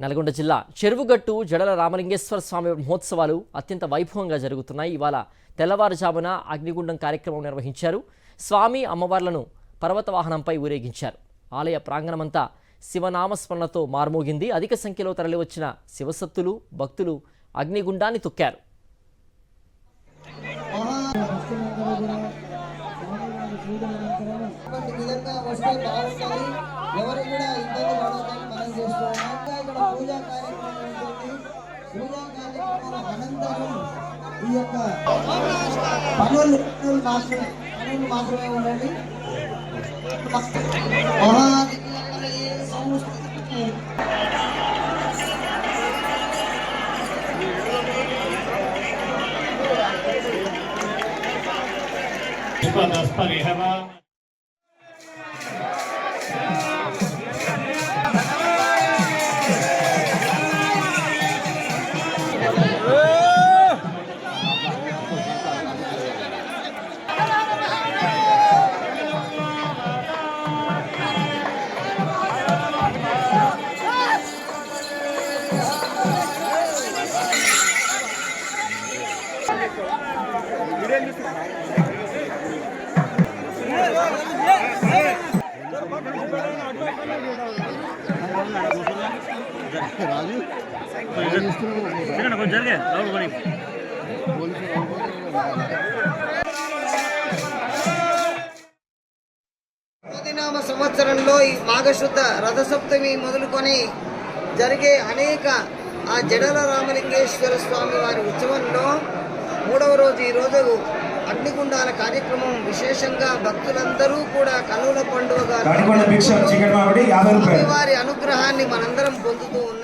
నల్గొండ జిల్లా చెరువుగట్టు జడల రామలింగేశ్వర స్వామి మహోత్సవాలు అత్యంత వైభవంగా జరుగుతున్నాయి. ఇవాళ తెల్లవారుజామున అగ్నిగుండం కార్యక్రమం నిర్వహించారు. స్వామి అమ్మవార్లను పర్వత వాహనంపై ఊరేగించారు. ఆలయ ప్రాంగణమంతా శివనామస్మరణతో మార్మోగింది. అధిక సంఖ్యలో తరలివచ్చిన శివసత్తులు భక్తులు అగ్నిగుండాన్ని తొక్కారు. ఎవరు కూడా ఇబ్బంది పడవద్దని మనం చేస్తున్నాం. ఇక్కడ పూజా కార్యక్రమం ఉంటుంది. పూజా కార్యక్రమాల అనంతరం ఈ యొక్క పనులు మాత్రమే ఉండండి. క్రోధినామ సంవత్సరంలో ఈ మాఘశుద్ధ రథసప్తమి మొదలుకొని జరిగే అనేక ఆ జడల రామలింగేశ్వర స్వామి వారి ఉత్సవంలో మూడవ రోజు ఈరోజు అగ్నిగుండాల కార్యక్రమం విశేషంగా భక్తులందరూ కూడా కన్నుల పండుగగా వారి అనుగ్రహాన్ని మనందరం పొందుతూ ఉన్నారు.